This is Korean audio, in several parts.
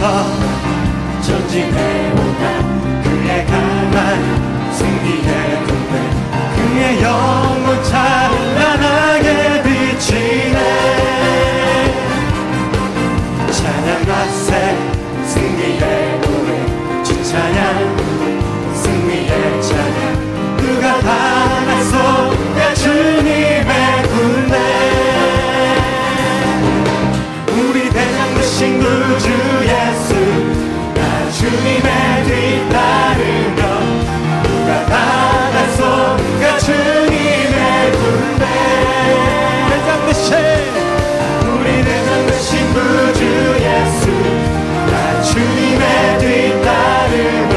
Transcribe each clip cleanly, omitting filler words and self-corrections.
앞서 전진해오나 그의 강한 승리의 군대 그의 영혼 찬란하게 비치네. 찬양과 새 승리의 노래 주찬양 승리의 찬양 누가 당하소가 주님의 군대 우리 대장 되신 구주 예수 나 주님의 뒤따르며 누가 당하소가 주님의 군대 대장 되신 우리 대장 되신 구주 예수 나 주님의 뒤따르며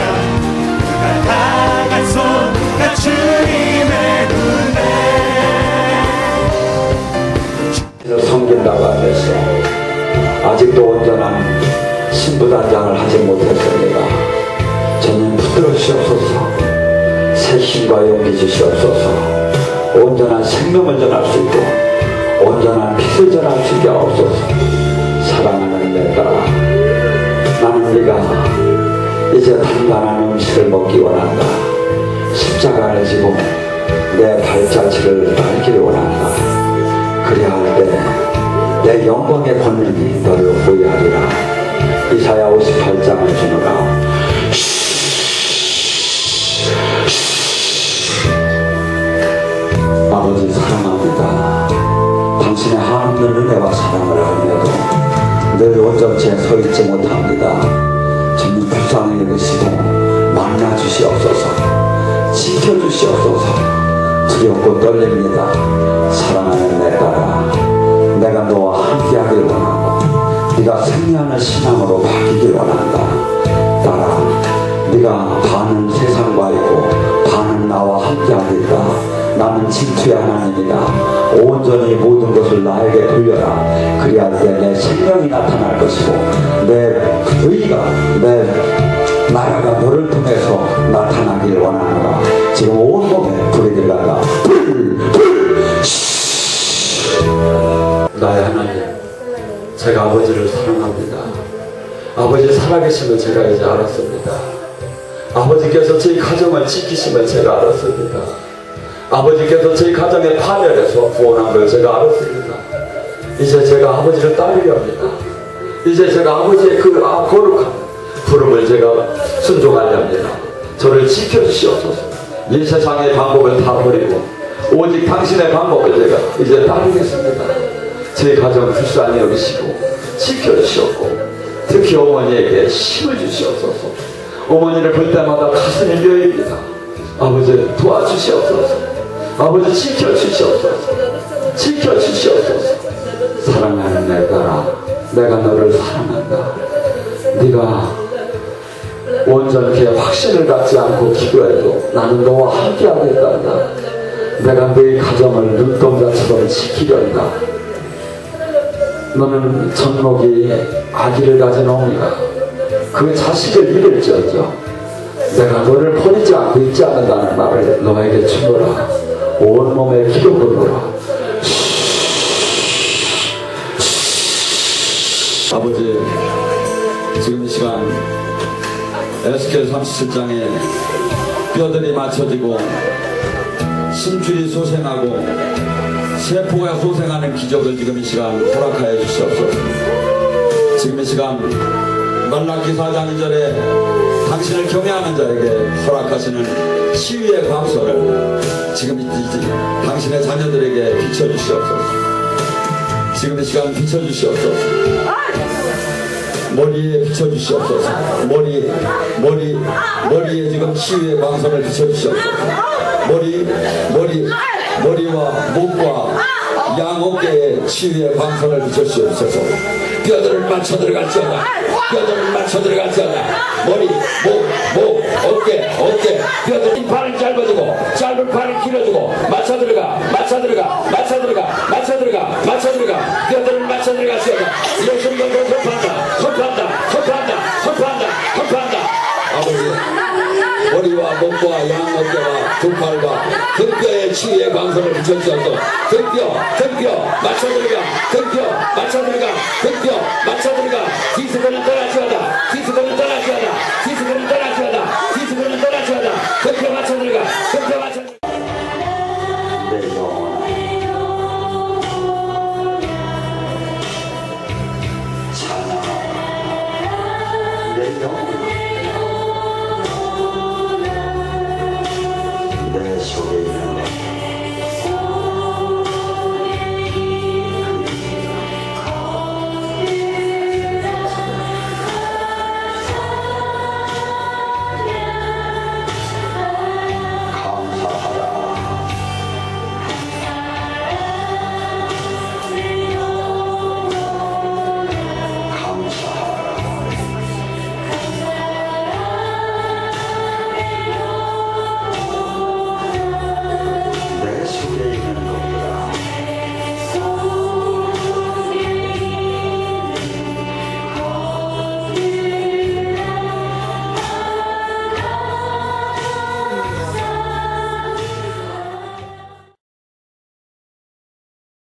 누가 당하소가 주님의 군대. 섬긴다고 하면서 아직도 온전한 신부단장을 하지 못했습니다. 주님 붙들으시옵소서. 새 힘과 용기 주시옵소서. 온전한 생명을 전할 수 있고 온전한 빛을 전할 수 있게 하옵소서. 사랑하는 내 딸아, 나는 네가 이제 단단한 음식을 먹기 원한다. 십자가를 지고 내 발자취를 달기를 원한다. 그래야 할 때 내 영광의 권능이 너를 보이하리라. 이사야 58장을 주노라. 아버지 사랑합니다. 당신의 하늘의 은혜와 사랑을 알며도 늘 온전치에 서있지 못합니다. 주님 불쌍히 여기시고 만나주시옵소서. 지켜주시옵소서. 두렵고 떨립니다. 사랑하는 내 딸아, 내가 너와 함께하길 원하고 네가 승리하는 신앙으로 바뀌길 원한다. 딸아, 네가 반은 세상과 있고 반은 나와 함께하겠다. 나는 진투의 하나님이다. 온전히 모든 것을 나에게 돌려라. 그리할 때 내 생명이 나타날 것이고 내 의가 내 나라가 너를 통해서 나타나길 원하노라. 지금 온몸에 불이 들어간다. 불! 나의 하나님, 제가 아버지를 사랑합니다. 아버지 살아계심을 제가 이제 알았습니다. 아버지께서 저희 가정을 지키심을 제가 알았습니다. 아버지께서 저희 가정의 파멸에서 구원한 걸 제가 알았습니다. 이제 제가 아버지를 따르려 합니다. 이제 제가 아버지의 그 거룩한 부름을 제가 순종하려 합니다. 저를 지켜주시옵소서. 이 세상의 방법을 다 버리고 오직 당신의 방법을 제가 이제 따르겠습니다. 제 가정 불쌍히 여기시고 지켜주시옵고 특히 어머니에게 힘을 주시옵소서. 어머니를 볼 때마다 가슴이 묘입니다. 아버지 도와주시옵소서. 아버지 지켜주시옵소서. 지켜주시옵소서. 사랑하는 내 딸아, 내가 너를 사랑한다. 네가 온전히 확신을 갖지 않고 기도해도 나는 너와 함께 하겠단다. 내가 너의 가정을 눈동자처럼 지키련다. 너는 젖먹이 아기를 가진 어머니가 그 자식을 잃을지어도 내가 너를 버리지 않고 있지 않는다는 말을 너에게 주노라. 온몸에 기록을 놓아. 아버지, 지금 이 시간 에스겔 37장에 뼈들이 맞춰지고 심줄이 소생하고 세포가 소생하는 기적을 지금 이 시간 허락하여 주시옵소서. 지금 이 시간 말라기 4장 2절에 당신을 경외하는 자에게 허락하시는 치유의 광선을 지금 당신의 자녀들에게 비춰주시옵소서. 지금 이 시간 비춰주시옵소서. 머리에 비춰주시옵소서. 머리에 지금 치유의 광선을 비춰주시옵소서. 머리와 목과 양 어깨에 치유의 광선을 비춰주시옵소서. 뼈들을 맞춰 들어갈지어다. 뼈들을 맞춰 들어갈지어다. 머리, 목, 어깨, 뼈들 팔을 짧아지고 짧은 팔을 길어지고 맞춰 들어가. 뼈들을 맞춰 들어갈지어다. 예수님 이름으로 선포한다. 아버지, 머리와 목과 양 어깨와 두 팔과 등뼈에 치유의 광선을 비춰주셔서 등뼈 맞춰 들어가. 등뼈 맞춰 들어가. 기습을 떠나지어다.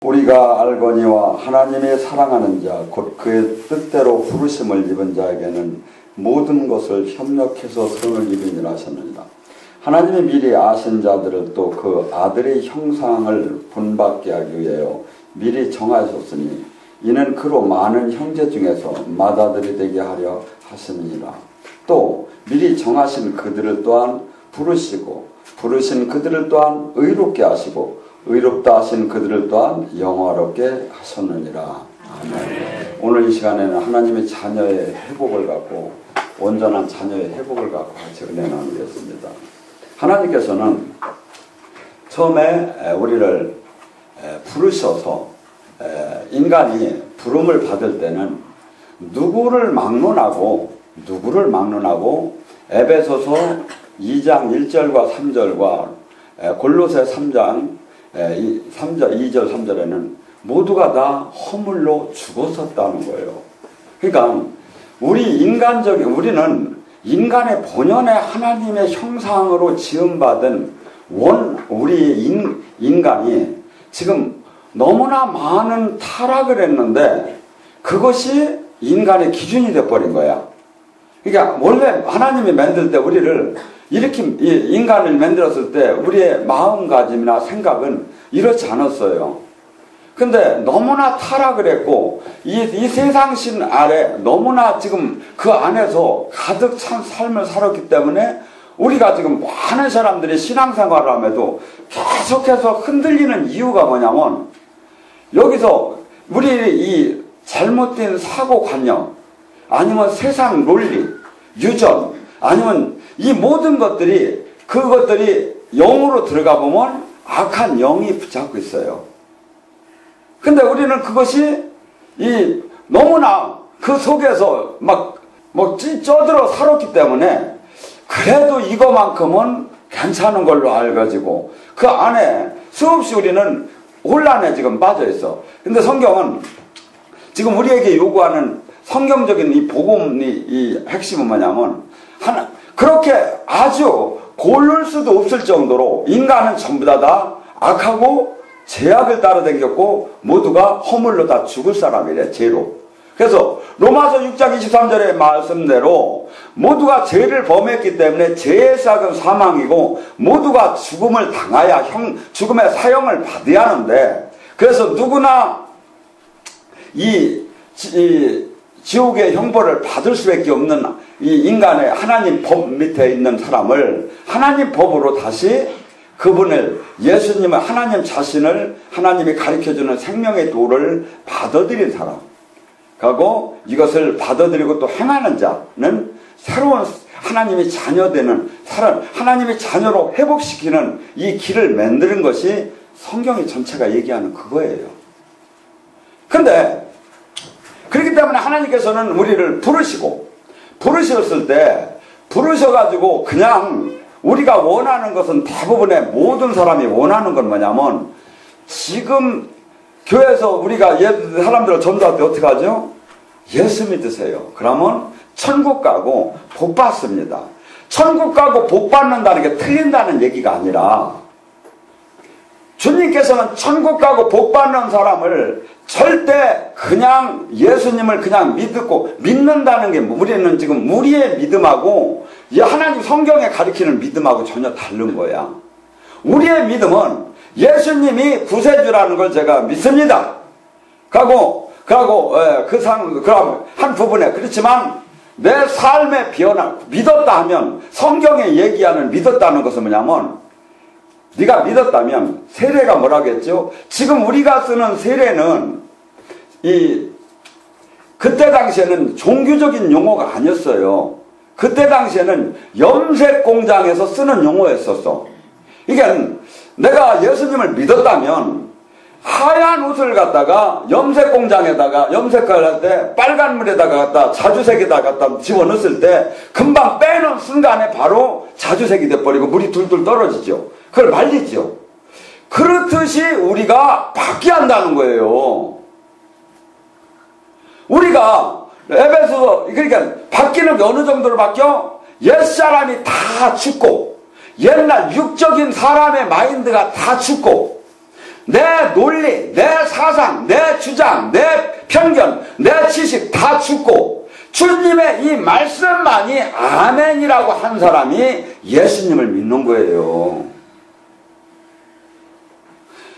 우리가 알거니와 하나님의 사랑하는 자 곧 그의 뜻대로 부르심을 입은 자에게는 모든 것을 협력해서 선을 이루니라 하셨느니라. 하나님이 미리 아신 자들을 또 그 아들의 형상을 본받게 하기 위하여 미리 정하셨으니 이는 그로 많은 형제 중에서 맏아들이 되게 하려 하심이니라. 또 미리 정하신 그들을 또한 부르시고 부르신 그들을 또한 의롭게 하시고 의롭다 하신 그들을 또한 영화롭게 하셨느니라. 아멘. 오늘 이 시간에는 하나님의 자녀의 회복을 갖고 온전한 자녀의 회복을 갖고 같이 은혜 나누겠습니다. 하나님께서는 처음에 우리를 부르셔서 인간이 부름을 받을 때는 누구를 막론하고 에베소서 2장 1절과 3절과 골로새 3장 2절 3절에는 모두가 다 허물로 죽었었다는 거예요. 그러니까 우리는 인간의 본연의 하나님의 형상으로 지음받은 우리 인간이 지금 너무나 많은 타락을 했는데 그것이 인간의 기준이 되어버린 거야. 그러니까 원래 하나님이 만들 때 우리를 이렇게 인간을 만들었을 때 우리의 마음가짐이나 생각은 이렇지 않았어요. 근데 너무나 타락을 했고 이 세상신 아래 너무나 지금 그 안에서 가득 찬 삶을 살았기 때문에 우리가 지금 많은 사람들이 신앙생활을 하면도 계속해서 흔들리는 이유가 뭐냐면 여기서 우리 이 잘못된 사고관념 아니면 세상 논리, 유전 아니면 이 모든 것들이 그것들이 영으로 들어가 보면 악한 영이 붙잡고 있어요. 근데 우리는 그것이 너무나 그 속에서 막 쪄들어 살았기 때문에 그래도 이거만큼은 괜찮은 걸로 알가지고 그 안에 수없이 우리는 혼란에 지금 빠져 있어. 근데 성경은 지금 우리에게 요구하는 성경적인 이 복음의 이 핵심은 뭐냐면 그렇게 아주 고를 수도 없을 정도로 인간은 전부 다 악하고 죄악을 따라다녔고 모두가 허물로 다 죽을 사람이래. 죄로. 그래서 로마서 6장 23절의 말씀대로 모두가 죄를 범했기 때문에 죄의 삭은 사망이고 모두가 죽음을 당하여 죽음의 사형을 받아야 하는데 그래서 누구나 이 지옥의 형벌을 받을 수밖에 없는 이 인간의 하나님 법 밑에 있는 사람을 하나님 법으로 다시 그분을 예수님을 하나님 자신을 하나님이 가르쳐주는 생명의 도를 받아들인 사람 하고 이것을 받아들이고 또 행하는 자는 새로운 하나님의 자녀되는 사람 하나님의 자녀로 회복시키는 이 길을 만드는 것이 성경이 전체가 얘기하는 그거예요. 근데 그렇기 때문에 하나님께서는 우리를 부르셨을 때 부르셔가지고 그냥 우리가 원하는 것은 대부분의 모든 사람이 원하는 건 뭐냐면 지금 교회에서 우리가 사람들을 전도할 때 어떻게 하죠? 예수 믿으세요. 그러면 천국 가고 복 받습니다. 천국 가고 복 받는다는 게 틀린다는 얘기가 아니라 주님께서는 천국 가고 복 받는 사람을 절대 그냥 예수님을 그냥 믿는다는 게 우리는 지금 우리의 믿음하고 하나님 성경에 가르치는 믿음하고 전혀 다른 거야. 우리의 믿음은 예수님이 구세주라는 걸 제가 믿습니다. 그럼 한 부분에 그렇지만 내 삶의 변화 믿었다 하면 성경에 얘기하는 믿었다는 것은 뭐냐면 네가 믿었다면 세례가 뭐라고 했죠? 지금 우리가 쓰는 세례는 그때 당시에는 종교적인 용어가 아니었어요. 그때 당시에는 염색 공장에서 쓰는 용어였었어. 이게 내가 예수님을 믿었다면 하얀 옷을 갖다가 염색 공장에다가 염색을 할 때 빨간 물에다가 갖다 자주색에다 갖다 집어넣었을 때 금방 빼는 순간에 바로 자주색이 돼버리고 물이 둘둘 떨어지죠. 그걸 말리죠. 그렇듯이 우리가 바뀌어야 한다는 거예요. 우리가 에베소 그러니까 바뀌는 게 어느 정도로 바뀌어? 옛사람이 다 죽고 옛날 육적인 사람의 마인드가 다 죽고 내 논리, 내 사상, 내 주장, 내 편견, 내 지식 다 죽고 주님의 이 말씀만이 아멘이라고 한 사람이 예수님을 믿는 거예요.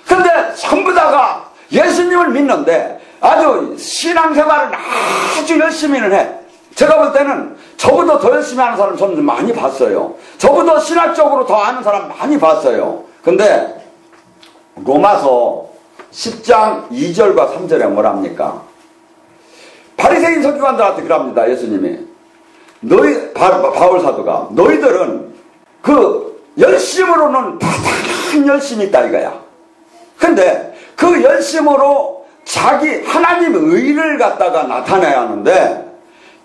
근데 전부 다가 예수님을 믿는데 아주 신앙생활을 아주 열심히는 해. 제가 볼 때는 저보다 더 열심히 하는 사람 저는 많이 봤어요. 저보다 신학적으로 더 아는 사람 많이 봤어요. 근데 로마서 10장 2절과 3절에 뭐랍니까? 바리새인 서기관들한테 그럽니다. 예수님이 바울 사도가 너희들은 그 열심으로는 대단한 열심이 있다 이거야. 근데 그 열심으로 자기 하나님의 의를 갖다가 나타내야 하는데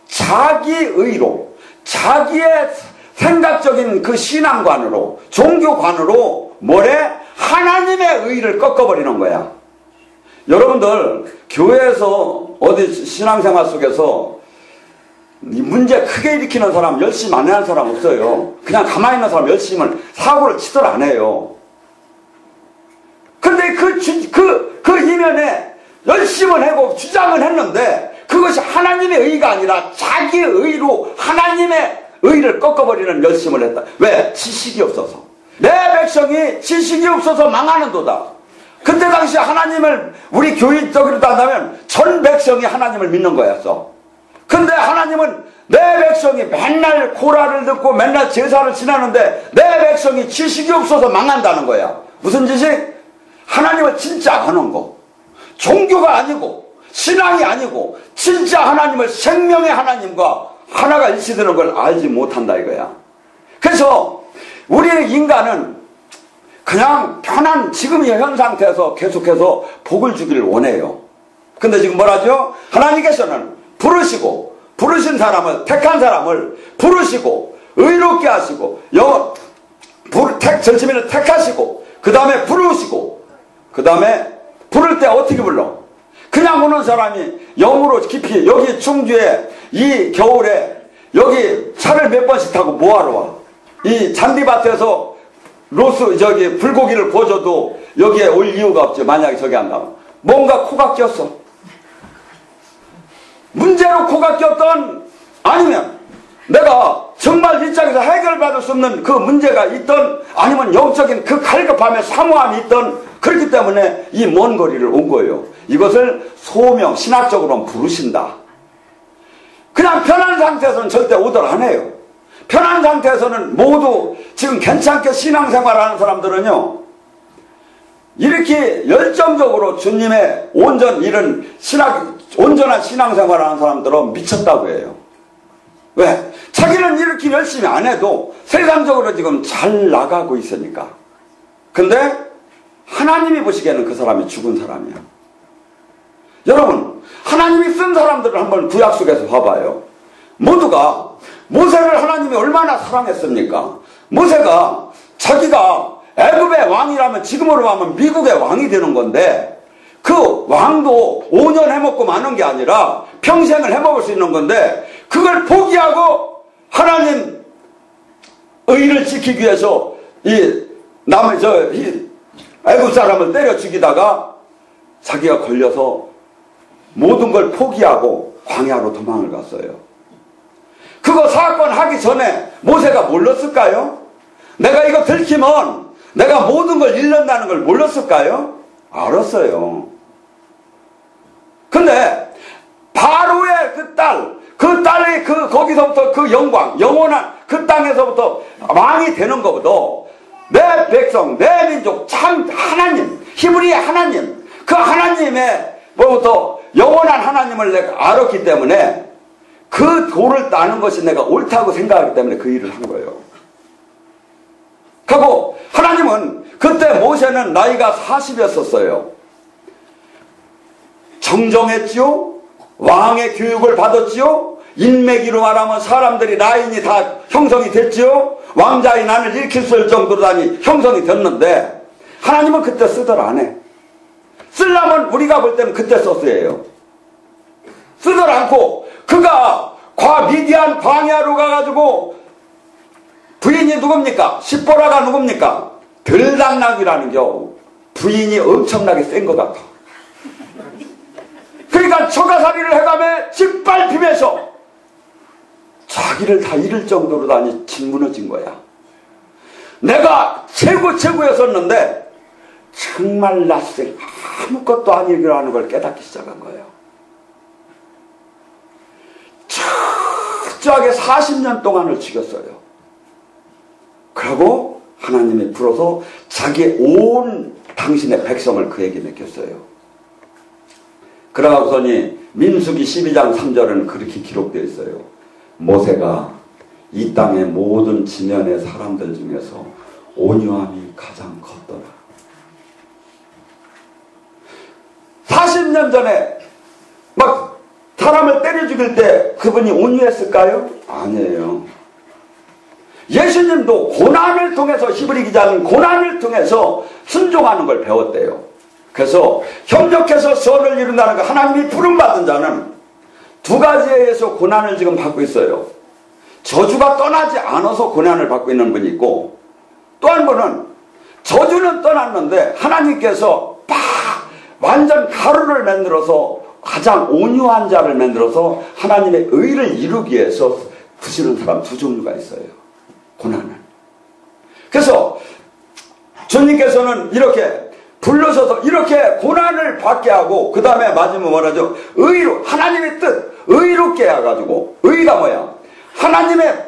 자기 의로 자기의 생각적인 그 신앙관으로 종교관으로 뭐래? 하나님의 의를 꺾어버리는 거야. 여러분들 교회에서 어디 신앙생활 속에서 이 문제 크게 일으키는 사람 열심 안 하는 사람 없어요. 그냥 가만히 있는 사람 열심을 사고를 치들 안 해요. 근데 그 이면에 열심을 하고 주장을 했는데 그것이 하나님의 의가 아니라 자기 의로 하나님의 의를 꺾어버리는 열심을 했다. 왜? 지식이 없어서. 내 백성이 지식이 없어서 망하는도다. 그때 당시 하나님을 우리 교회적으로 따지면 전 백성이 하나님을 믿는 거였어. 근데 하나님은 내 백성이 맨날 코라를 듣고 맨날 제사를 지내는데 내 백성이 지식이 없어서 망한다는 거야. 무슨 지식? 하나님을 진짜 아는 거. 종교가 아니고 신앙이 아니고 진짜 하나님을 생명의 하나님과 하나가 일치되는 걸 알지 못한다 이거야. 그래서 우리 인간은 그냥 편한 지금의 현 상태에서 계속해서 복을 주기를 원해요. 근데 지금 뭐라죠? 하나님께서는 부르신 사람을, 택한 사람을 부르시고 의롭게 하시고 절치면을 택하시고 그 다음에 부르시고 그 다음에 부를 때 어떻게 불러? 그냥 오는 사람이 영으로 깊이 여기 충주에 이 겨울에 여기 차를 몇 번씩 타고 뭐하러 와? 이 잔디밭에서 불고기를 구워줘도 여기에 올 이유가 없죠. 만약에 저기 한다면 뭔가 코가 꼈어. 문제로 코가 꼈던 아니면 내가 정말 일장에서 해결받을 수 없는 그 문제가 있던 아니면 영적인 그 갈급함에 사모함이 있던 그렇기 때문에 이 먼 거리를 온 거예요. 이것을 소명, 신학적으로는 부르신다. 그냥 편한 상태에서는 절대 오더를 안 해요. 편한 상태에서는 모두 지금 괜찮게 신앙생활하는 사람들은요 이렇게 열정적으로 주님의 온전한 신앙생활하는 사람들은 미쳤다고 해요. 왜? 자기는 이렇게 열심히 안 해도 세상적으로 지금 잘 나가고 있으니까. 근데 하나님이 보시기에는 그 사람이 죽은 사람이야. 여러분 하나님이 쓴 사람들을 한번 구약 속에서 봐봐요. 모두가 모세를 하나님이 얼마나 사랑했습니까? 모세가 자기가 애굽의 왕이라면 지금으로 하면 미국의 왕이 되는 건데 그 왕도 5년 해먹고 마는 게 아니라 평생을 해먹을 수 있는 건데 그걸 포기하고 하나님 의를 지키기 위해서 애굽 사람을 때려 죽이다가 자기가 걸려서 모든 걸 포기하고 광야로 도망을 갔어요. 그거 사건 하기 전에 모세가 몰랐을까요? 내가 이거 들키면 내가 모든 걸 잃는다는 걸 몰랐을까요? 알았어요. 근데 바로의 그 딸이 거기서부터 그 영원한 그 땅에서부터 왕이 되는 것보다 내 백성, 내 민족, 참 하나님, 히브리의 하나님, 그 하나님의 뭐부터 영원한 하나님을 내가 알았기 때문에 그 도를 따는 것이 내가 옳다고 생각하기 때문에 그 일을 한 거예요. 하고 하나님은 그때 모세는 나이가 40이었었어요. 정정했지요. 왕의 교육을 받았지요. 인맥이로 말하면 사람들이 라인이 다 형성이 됐지요. 왕자의 난을 일으킬 정도로 형성이 됐는데 하나님은 그때 쓰들 안 해. 쓰려면 우리가 볼 때는 그때 썼어야 해요. 쓰들 않고 그가 미디안 광야로 가가지고 부인이 누굽니까? 십보라가 누굽니까? 들당락이라는 겨. 부인이 엄청나게 센 것 같아. 그러니까 처가살이를 해가며 짓밟히면서 자기를 다 잃을 정도로 다니 짓무너진 거야. 내가 최고였었는데 정말 낯선 아무것도 아니라는 걸 깨닫기 시작한 거예요. 철저하게 40년 동안을 죽였어요. 그러고 하나님이 불어서 자기 온 당신의 백성을 그에게 맡겼어요. 그러고서니 민수기 12장 3절은 그렇게 기록되어 있어요. 모세가 이 땅의 모든 지면의 사람들 중에서 온유함이 가장 컸더라. 40년 전에 막 사람을 때려 죽일 때 그분이 온유했을까요? 아니에요. 예수님도 고난을 통해서, 히브리 기자는 고난을 통해서 순종하는 걸 배웠대요. 그래서 협력해서 선을 이룬다는 거, 하나님이 부름받은 자는 두 가지에 의해서 고난을 지금 받고 있어요. 저주가 떠나지 않아서 고난을 받고 있는 분이 있고, 또 한 분은 저주는 떠났는데 하나님께서 완전 가루를 만들어서 가장 온유한 자를 만들어서 하나님의 의를 이루기 위해서 부시는 사람 두 종류가 있어요. 고난을. 그래서 주님께서는 이렇게 불러셔서 이렇게 고난을 받게 하고, 그 다음에 맞으면 뭐라죠? 의로, 하나님의 뜻, 의롭게 해가지고, 의가 뭐야? 하나님의,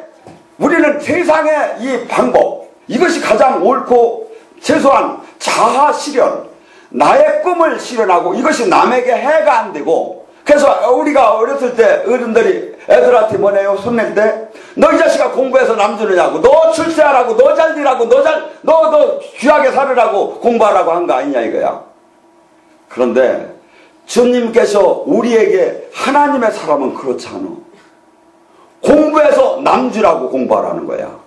우리는 세상의 이 방법, 이것이 가장 옳고 최소한 자아 실현, 나의 꿈을 실현하고, 이것이 남에게 해가 안 되고, 그래서 우리가 어렸을 때 어른들이 애들한테 뭐래요? 손낼 때, 너 이 자식아 공부해서 남 주느냐고, 너 출세하라고, 너 잘 되라고, 너 귀하게 살으라고 공부하라고 한 거 아니냐 이거야. 그런데 주님께서 우리에게, 하나님의 사람은 그렇지 않아. 공부해서 남 주라고 공부하라는 거야.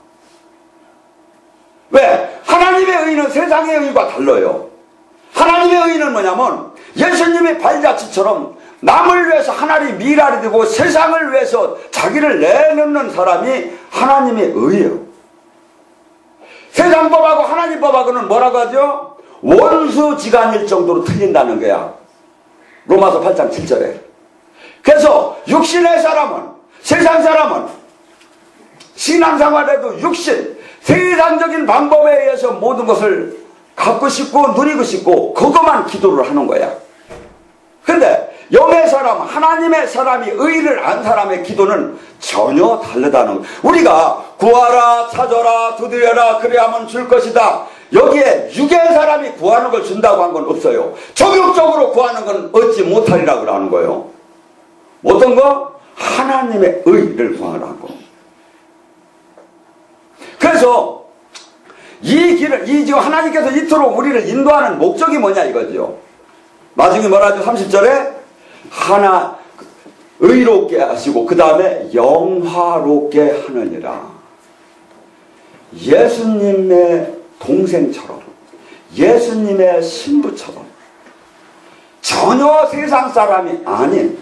왜? 하나님의 의는 세상의 의와 달라요. 하나님의 의는 뭐냐면 예수님의 발자취처럼 남을 위해서 하나님이 미랄이 되고 세상을 위해서 자기를 내놓는 사람이 하나님의 의예요. 세상 법하고 하나님 법하고는 뭐라고 하죠? 원수지간일 정도로 틀린다는 거야. 로마서 8장 7절에. 그래서 육신의 사람은, 세상 사람은 신앙생활에도 육신, 세상적인 방법에 의해서 모든 것을 갖고 싶고 누리고 싶고 그것만 기도를 하는 거야. 근데 영의 사람, 하나님의 사람이, 의를 안 사람의 기도는 전혀 다르다는 거예요. 우리가 구하라, 찾아라, 두드려라, 그래야만 줄 것이다. 여기에 육의 사람이 구하는 걸 준다고 한 건 없어요. 적극적으로 구하는 건 얻지 못하리라고 하는 거예요. 어떤 거? 하나님의 의를 구하라고. 그래서 이 길을, 지금 하나님께서 이토록 우리를 인도하는 목적이 뭐냐 이거죠. 나중에 뭐라죠? 30절에 하나 의롭게 하시고 그 다음에 영화롭게 하느니라. 예수님의 동생처럼, 예수님의 신부처럼, 전혀 세상 사람이 아닌,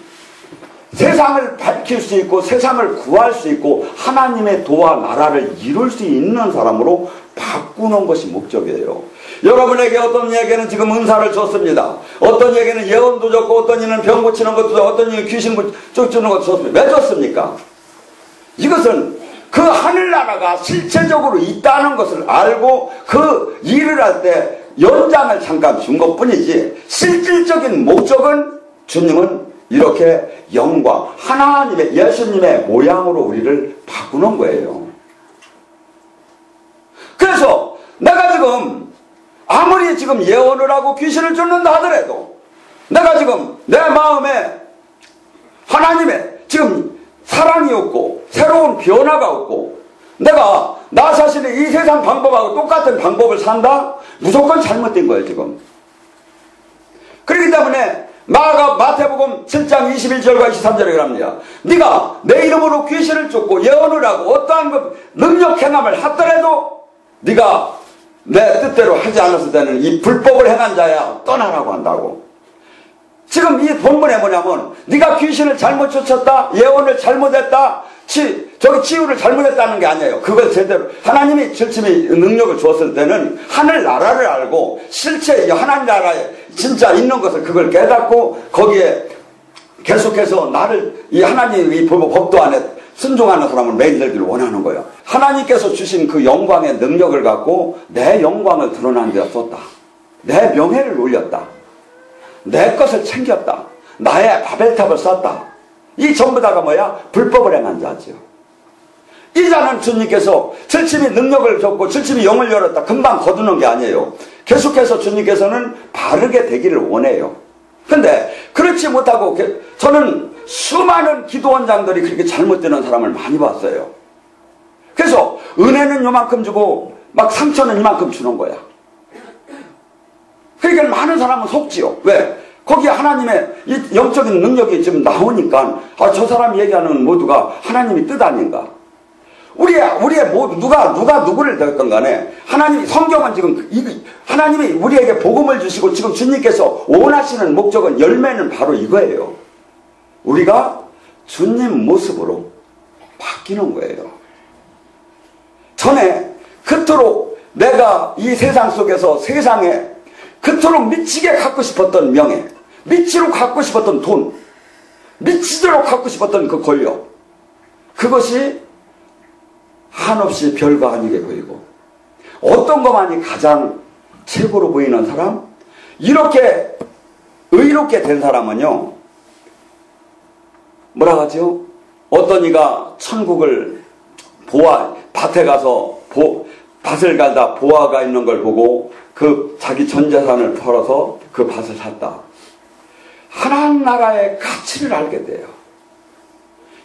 세상을 밝힐 수 있고 세상을 구할 수 있고 하나님의 도와 나라를 이룰 수 있는 사람으로 바꾸는 것이 목적이에요. 여러분에게 어떤 이에게는 지금 은사를 줬습니다. 어떤 이에게는 예언도 줬고, 어떤 이는 병 고치는 것도 줬고, 어떤 이는 귀신 쫓는 것도 줬습니다. 왜 줬습니까? 이것은 그 하늘나라가 실체적으로 있다는 것을 알고 그 일을 할 때 연장을 잠깐 준 것뿐이지, 실질적인 목적은 주님은 이렇게 영광, 하나님의, 예수님의 모양으로 우리를 바꾸는 거예요. 그래서 내가 지금 아무리 지금 예언을 하고 귀신을 쫓는다 하더라도 내가 지금 내 마음에 하나님의 지금 사랑이 없고 새로운 변화가 없고 내가 나 자신의 이 세상 방법하고 똑같은 방법을 산다? 무조건 잘못된 거예요 지금. 그렇기 때문에 마태복음 7장 21절과 23절에 그럽니다. 네가 내 이름으로 귀신을 쫓고 예언을 하고 어떠한 능력 행함을 하더라도 네가 내 뜻대로 하지 않았을 때는 이 불법을 행한 자야 떠나라고 한다고. 지금 이 본문에 뭐냐면 네가 귀신을 잘못 쫓았다, 예언을 잘못했다, 저기 치유를 잘못했다는 게 아니에요. 그걸 제대로 하나님이 절침이 능력을 주었을 때는 하늘 나라를 알고 실제 하나님 나라에 진짜 있는 것을 그걸 깨닫고 거기에 계속해서 나를 이 하나님의 법도 안에 순종하는 사람을 매일들기를 원하는 거예요. 하나님께서 주신 그 영광의 능력을 갖고 내 영광을 드러난 데다 썼다. 내 명예를 올렸다. 내 것을 챙겼다. 나의 바벨탑을 쌓았다. 이 전부 다가 뭐야? 불법을 행한 자죠. 이 자는 주님께서 철침이 능력을 줬고 철침이 영을 열었다. 금방 거두는 게 아니에요. 계속해서 주님께서는 바르게 되기를 원해요. 근데 그렇지 못하고 저는 수많은 기도원장들이 그렇게 잘못되는 사람을 많이 봤어요. 그래서 은혜는 요만큼 주고 막 상처는 이만큼 주는 거야. 그러니까 많은 사람은 속지요. 왜? 거기에 하나님의 이 영적인 능력이 지금 나오니까 저 사람이 얘기하는 모두가 하나님의 뜻 아닌가. 우리의 모두 누가 누구를 되었건 간에 하나님이 성경은 지금 하나님이 우리에게 복음을 주시고 지금 주님께서 원하시는 목적은 열매는 바로 이거예요. 우리가 주님 모습으로 바뀌는 거예요. 전에 그토록 내가 이 세상 속에서 세상에 그토록 미치게 갖고 싶었던 명예, 미치로 갖고 싶었던 돈, 미치도록 갖고 싶었던 그 권력, 그것이 한없이 별거 아니게 보이고 어떤 것만이 가장 최고로 보이는 사람? 이렇게 의롭게 된 사람은요, 뭐라 하죠? 어떤 이가 천국을 밭에 가서 밭을 갈다 보아가 있는 걸 보고 그 자기 전 재산을 팔아서 그 밭을 샀다. 하나님 나라의 가치를 알게 돼요.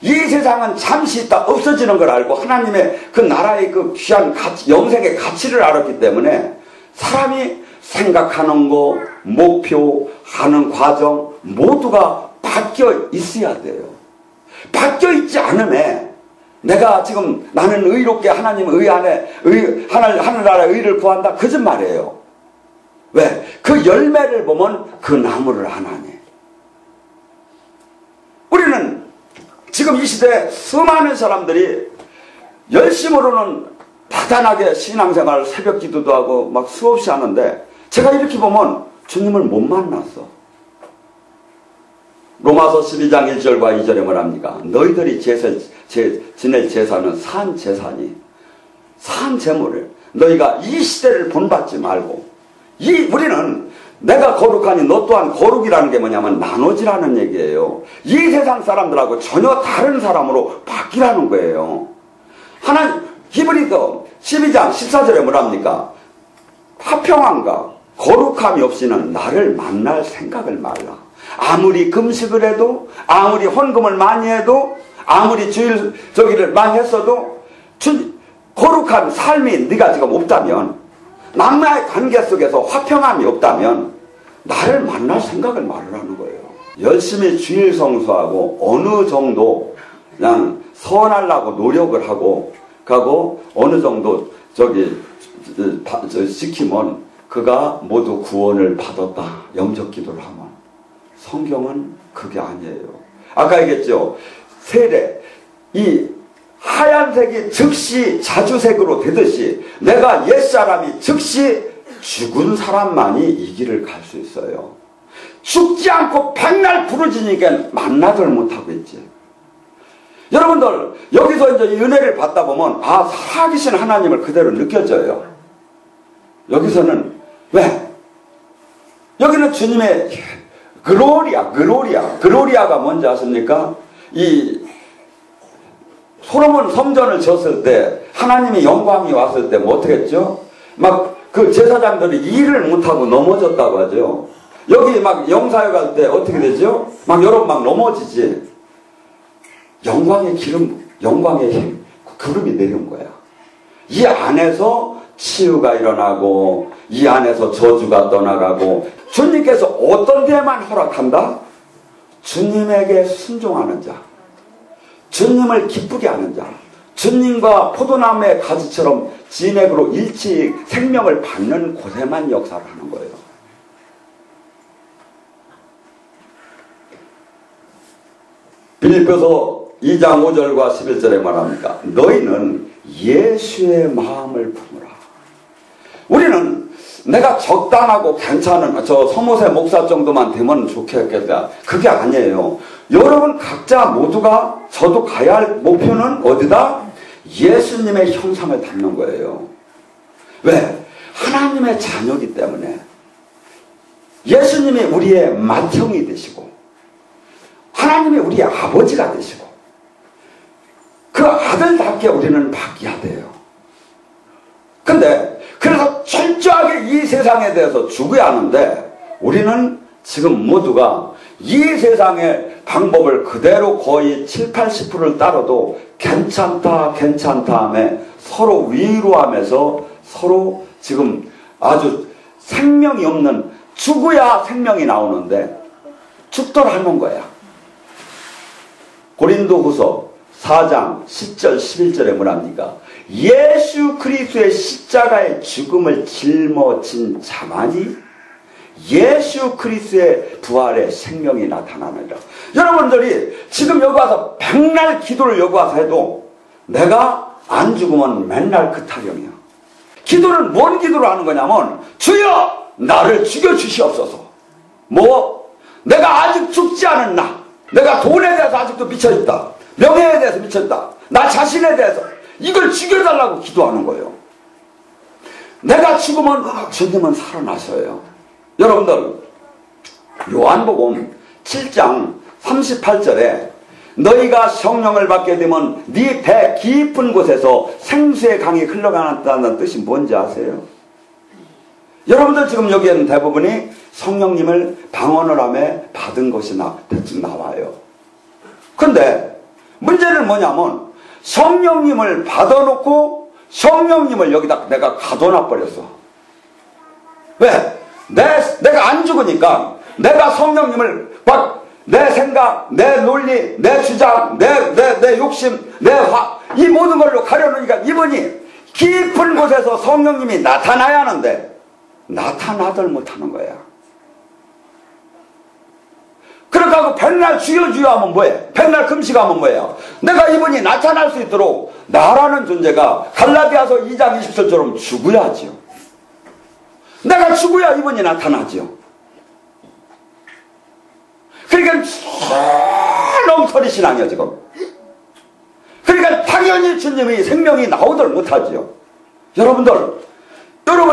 이 세상은 잠시 있다 없어지는 걸 알고 하나님의 그 나라의 그 귀한 가치, 영생의 가치를 알았기 때문에 사람이 생각하는 거, 목표, 하는 과정 모두가 바뀌어 있어야 돼요. 바뀌어 있지 않으면 내가 지금 나는 의롭게 하나님 의 안에 하늘나라의 의를 구한다. 거짓말이에요. 왜? 그 열매를 보면 그 나무를 하나니. 우리는 지금 이 시대에 수많은 사람들이 열심으로는 다단하게 신앙생활 새벽 기도도 하고 막 수없이 하는데 제가 이렇게 보면 주님을 못 만났어. 로마서 12장 1절과 2절에 뭐랍니까? 너희들이 지낼 제사는 산 제사니 산 제물을 너희가 이 시대를 본받지 말고 우리는 내가 거룩하니 너 또한 거룩이라는 게 뭐냐면 나눠지라는 얘기예요. 이 세상 사람들하고 전혀 다른 사람으로 바뀌라는 거예요. 하나님 히브리서 12장 14절에 뭐랍니까? 화평함과 거룩함이 없이는 나를 만날 생각을 말라. 아무리 금식을 해도 아무리 헌금을 많이 해도 아무리 주일 저기를 많이 했어도 거룩한 삶이 네가 지금 없다면 남과의 관계 속에서 화평함이 없다면 나를 만날 생각을 말하라는 거예요. 열심히 주일 성수하고 어느 정도 그냥 선하려고 노력을 하고 가고 어느 정도 지키면 그가 모두 구원을 받았다. 영적 기도를 하면. 성경은 그게 아니에요. 아까 얘기했죠. 세례 이 하얀색이 즉시 자주색으로 되듯이 내가 옛사람이 즉시 죽은 사람만이 이 길을 갈 수 있어요. 죽지 않고 백날 부르짖으니까 만나들 못하고 있지. 여러분들 여기서 이제 이 은혜를 받다 보면 살아계신 하나님을 그대로 느껴져요. 여기서는 왜? 여기는 주님의 글로리아가 뭔지 아십니까? 이 솔로몬 성전을 지었을 때 하나님의 영광이 왔을 때 뭐 어떻게 했죠? 막 그 제사장들이 일을 못하고 넘어졌다고 하죠. 여기 막 영사회 갈 때 어떻게 되죠? 막 여러분 막 넘어지지. 영광의 기름, 영광의 힘, 구름이 내려온 거야. 이 안에서 치유가 일어나고 이 안에서 저주가 떠나가고 주님께서 어떤 데만 허락한다? 주님에게 순종하는 자, 주님을 기쁘게 하는 자, 주님과 포도나무의 가지처럼 진액으로 일치 생명을 받는 곳에만 역사를 하는 거예요. 빌립보서 2장 5절과 11절에 말합니까? 너희는 예수의 마음을 품으라. 우리는 내가 적당하고 괜찮은 저 서모세 목사 정도만 되면 좋겠다. 그게 아니에요. 여러분 각자 모두가 저도 가야 할 목표는 어디다? 예수님의 형상을 닮는 거예요. 왜? 하나님의 자녀이기 때문에. 예수님이 우리의 맏형이 되시고 하나님이 우리의 아버지가 되시고 그 아들답게 우리는 바뀌어야 돼요. 근데 그래서 철저하게 이 세상에 대해서 죽어야 하는데 우리는 지금 모두가 이 세상의 방법을 그대로 거의 7, 80%를 따라도 괜찮다 하며 서로 위로하면서 서로 지금 아주 생명이 없는, 죽어야 생명이 나오는데 죽도록 하는 거야. 고린도후서 4장 10절 11절에 뭐랍니까? 예수 그리스도의 십자가의 죽음을 짊어진 자만이 예수 그리스도의 부활의 생명이 나타나느니라. 여러분들이 지금 여기 와서 백날 기도를 여기 와서 해도 내가 안 죽으면 맨날 그 타령이야. 기도는 뭔 기도를 하는 거냐면 주여 나를 죽여주시옵소서. 뭐 내가 아직 죽지 않은 나, 내가 돈에 대해서 아직도 미쳐있다, 명예에 대해서 미쳐있다, 나 자신에 대해서 이걸 죽여달라고 기도하는 거예요. 내가 죽으면 주님은 살아나셔요. 여러분들 요한복음 7장 38절에 너희가 성령을 받게 되면 네 배 깊은 곳에서 생수의 강이 흘러간다는 뜻이 뭔지 아세요? 여러분들 지금 여기에는 대부분이 성령님을 방언을 하며 받은 것이 대충 나와요. 근데 문제는 뭐냐면 성령님을 받아놓고 성령님을 여기다 내가 가둬놔 버렸어. 왜? 내가 안 죽으니까 내가 성령님을 막 내 생각, 내 논리, 내 주장, 내 욕심, 이 모든 걸로 가려놓으니까 이분이 깊은 곳에서 성령님이 나타나야 하는데 나타나들 못하는 거야. 그렇게 하고 백날 주여 주여 하면 뭐해? 백날 금식하면 뭐예요? 내가 이분이 나타날 수 있도록 나라는 존재가 갈라디아서 2장 20절처럼 죽어야지요. 내가 죽어야 이분이 나타나지요. 그러니까 엉터리 신앙이야 지금. 그러니까 당연히 주님이 생명이 나오들 못하지요. 여러분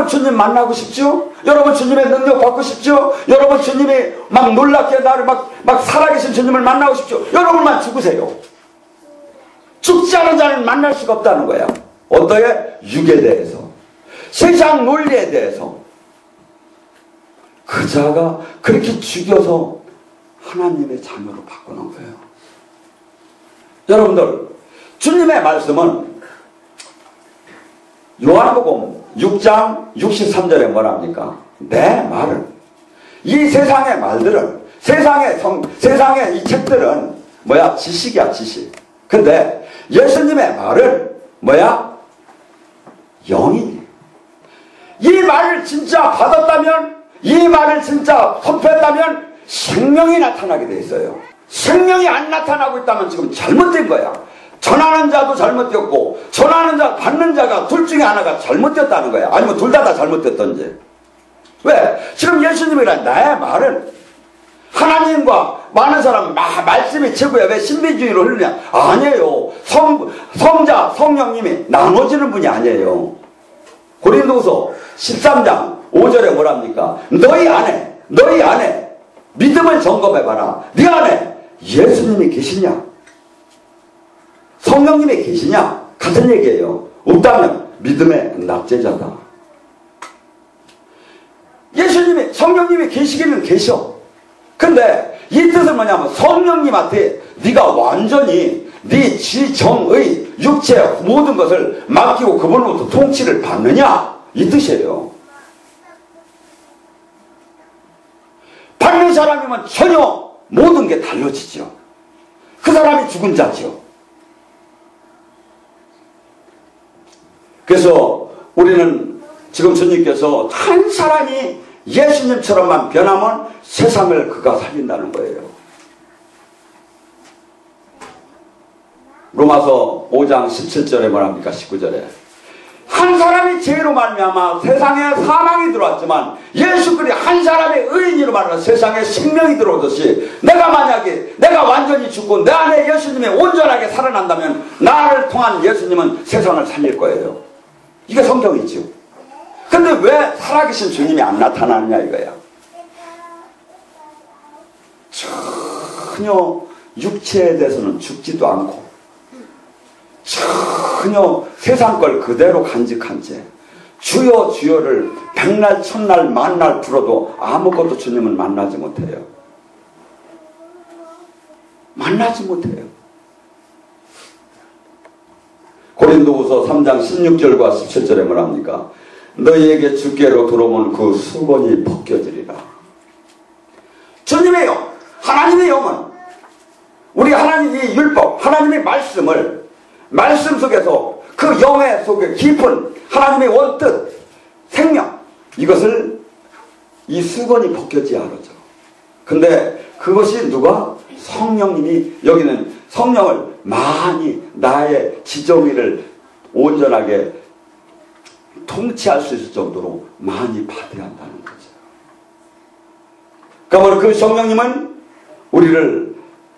주님 만나고 싶죠? 여러분 주님의 능력 받고 싶죠? 여러분 주님이 막 놀랍게 나를 막 살아계신 주님을 만나고 싶죠? 여러분만 죽으세요. 죽지 않은 자는 만날 수가 없다는 거야. 어떠해? 육에 대해서, 세상 논리에 대해서. 그 자가 그렇게 죽여서 하나님의 자녀로 바꾸는 거예요. 여러분들 주님의 말씀은 요한복음 6장 63절에 뭐랍니까? 내 말은, 이 세상의 말들은, 세상의 이 책들은 뭐야? 지식이야, 지식. 근데 예수님의 말은 뭐야? 영이니. 이 말을 진짜 받았다면, 이 말을 진짜 선포했다면 생명이 나타나게 돼 있어요. 생명이 안 나타나고 있다면 지금 잘못된 거야. 전하는 자도 잘못됐고 전하는 자, 받는 자가 둘 중에 하나가 잘못됐다는 거야. 아니면 둘 다 잘못됐던지. 왜? 지금 예수님이란 나의 말은 하나님과 많은 사람 말씀이 최고야. 왜 신비주의로 흐르냐? 아니에요. 성자 성령님이 나눠지는 분이 아니에요. 고린도후서 13장 5절에 뭐랍니까? 너희 안에 믿음을 점검해봐라. 네 안에 예수님이 계시냐? 성령님이 계시냐? 같은 얘기예요. 없다면 믿음의 낙제자다. 예수님이, 성령님이 계시기는 계셔. 근데 이 뜻은 뭐냐면 성령님한테 네가 완전히 네 지정의 육체 모든 것을 맡기고 그분으로부터 통치를 받느냐? 이 뜻이에요. 받는 사람이면 전혀 모든 게 달라지죠. 그 사람이 죽은 자죠. 그래서 우리는 지금 주님께서 한 사람이 예수님처럼만 변하면 세상을 그가 살린다는 거예요. 로마서 5장 17절에 뭐랍니까? 19절에 한 사람이 죄로 말미암아 세상에 사망이 들어왔지만 예수 그리스도 한 사람의 의인으로 말미암아 세상에 생명이 들어오듯이 내가 만약에 내가 완전히 죽고 내 안에 예수님이 온전하게 살아난다면 나를 통한 예수님은 세상을 살릴 거예요. 이게 성경이죠. 근데 왜 살아계신 주님이 안 나타나느냐 이거야. 전혀 육체에 대해서는 죽지도 않고 전혀 세상 걸 그대로 간직한 채 주여 주여를 백날 천날 만날 불어도 아무것도 주님은 만나지 못해요. 만나지 못해요. 고린도후서 3장 16절과 17절에 뭐랍니까? 너희에게 주께로 들어오면 그 수건이 벗겨지리라. 주님의 영, 하나님의 영은 우리 하나님의 율법, 하나님의 말씀을 말씀 속에서 그 영의 속에 깊은 하나님의 원뜻, 생명 이것을 이 수건이 벗겨져야 하죠. 근데 그것이 누가? 성령님이 여기는 성령을 많이 나의 지정의를 온전하게 통치할 수 있을 정도로 많이 받아야 한다는 거죠. 그러면 그 성령님은 우리를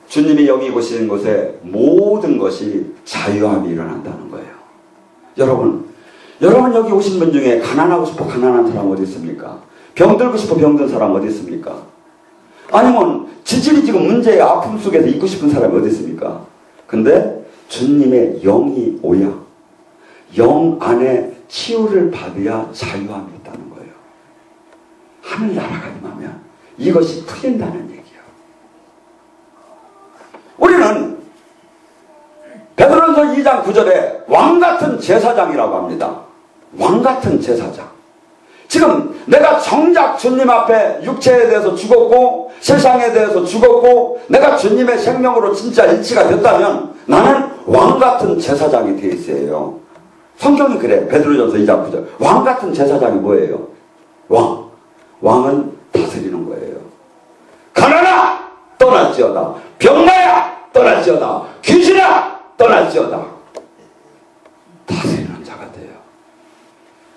주님이 여기 오시는 곳에 모든 것이 자유함이 일어난다는 거예요. 여러분 여기 오신 분 중에 가난하고 싶어 가난한 사람 어디 있습니까? 병들고 싶어 병든 사람 어디 있습니까? 아니면 지질이 지금 문제의 아픔 속에서 있고 싶은 사람이 어디 있습니까? 근데 주님의 영이 오야 영 안에 치유를 받아야 자유함이 있다는 거예요. 하늘나라가 임하면 이것이 풀린다는 얘기예요. 우리는 베드로전서 2장 9절에 왕같은 제사장이라고 합니다. 왕같은 제사장. 지금 내가 정작 주님 앞에 육체에 대해서 죽었고 세상에 대해서 죽었고 내가 주님의 생명으로 진짜 일치가 됐다면 나는 왕같은 제사장이 되어 있어요. 성경이 그래. 베드로전서 2장 9절. 왕같은 제사장이 뭐예요? 왕은 다스리는 거예요. 가난아 떠날지어다. 병마야 떠날지어다. 귀신아 떠날지어다. 다스리는 자가 돼요.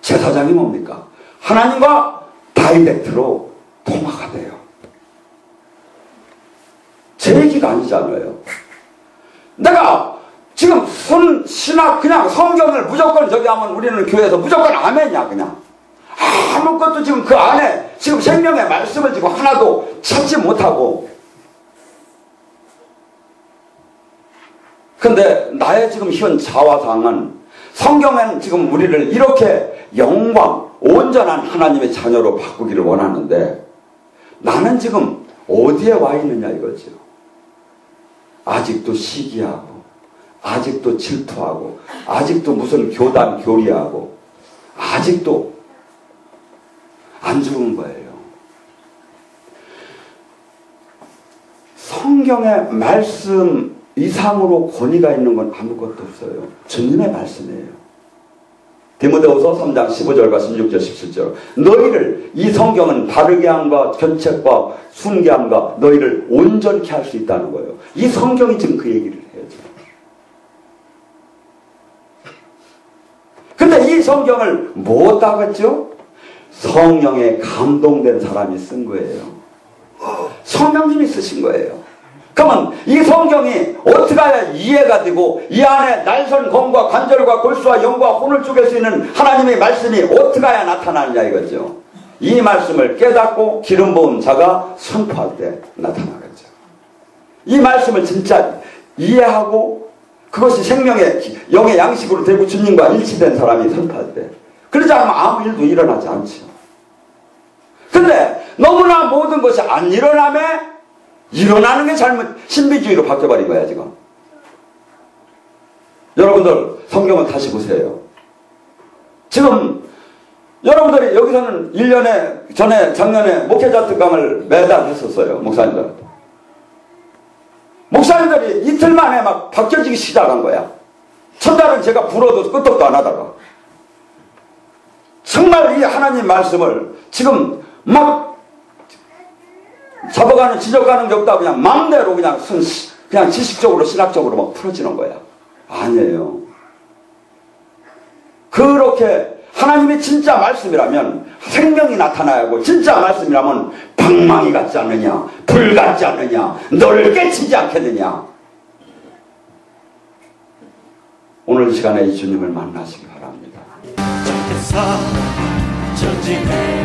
제사장이 뭡니까? 하나님과 다이렉트로 통화가 돼요. 제 얘기가 아니잖아요. 내가 지금 신학 그냥 성경을 무조건 저기 하면 우리는 교회에서 무조건 아멘이야 그냥. 아무것도 지금 그 안에 지금 생명의 말씀을 지금 하나도 찾지 못하고. 근데 나의 지금 현 자화상은 성경에는 지금 우리를 이렇게 영광 온전한 하나님의 자녀로 바꾸기를 원하는데 나는 지금 어디에 와 있느냐 이거죠. 아직도 시기하고 아직도 질투하고 아직도 무슨 교단 교리하고 아직도 안 죽은 거예요. 성경의 말씀 이상으로 권위가 있는 건 아무것도 없어요. 주님의 말씀이에요. 디모데후서 3장 15절과 16절 17절 너희를 이 성경은 바르게 함과 견책과 순개함과 너희를 온전케 할 수 있다는 거예요. 이 성경이 지금 그 얘기를 해요. 근데 이 성경을 못 따겠죠? 성령에 감동된 사람이 쓴 거예요. 성령님이 쓰신 거예요. 그러면 이 성경이 어떻게 해야 이해가 되고 이 안에 날선 검과 관절과 골수와 영과 혼을 쪼갤 수 있는 하나님의 말씀이 어떻게 해야 나타나느냐 이거죠. 이 말씀을 깨닫고 기름 부은 자가 선포할 때 나타나겠죠. 이 말씀을 진짜 이해하고 그것이 생명의 영의 양식으로 되고 주님과 일치된 사람이 선포할 때 그러지 않으면 아무 일도 일어나지 않죠. 근데 너무나 모든 것이 안 일어나는 게 잘못 신비주의로 바뀌어버린 거야 지금. 여러분들 성경을 다시 보세요. 지금 여러분들이 여기서는 1년에 작년에 목회자 특강을 매달 했었어요. 목사님들이 이틀 만에 막 바뀌어지기 시작한 거야. 첫날은 제가 불어도 끄떡도 안 하다가 정말 이 하나님 말씀을 지금 막 잡아가는 지적가는 게 없다 그냥 마음대로 그냥 지식적으로 신학적으로 막 풀어지는 거야. 아니에요. 그렇게 하나님의 진짜 말씀이라면 생명이 나타나야 하고, 진짜 말씀이라면 방망이 같지 않느냐, 불 같지 않느냐, 너를 깨치지 않겠느냐. 오늘 이 시간에 이 주님을 만나시기 바랍니다. 전진해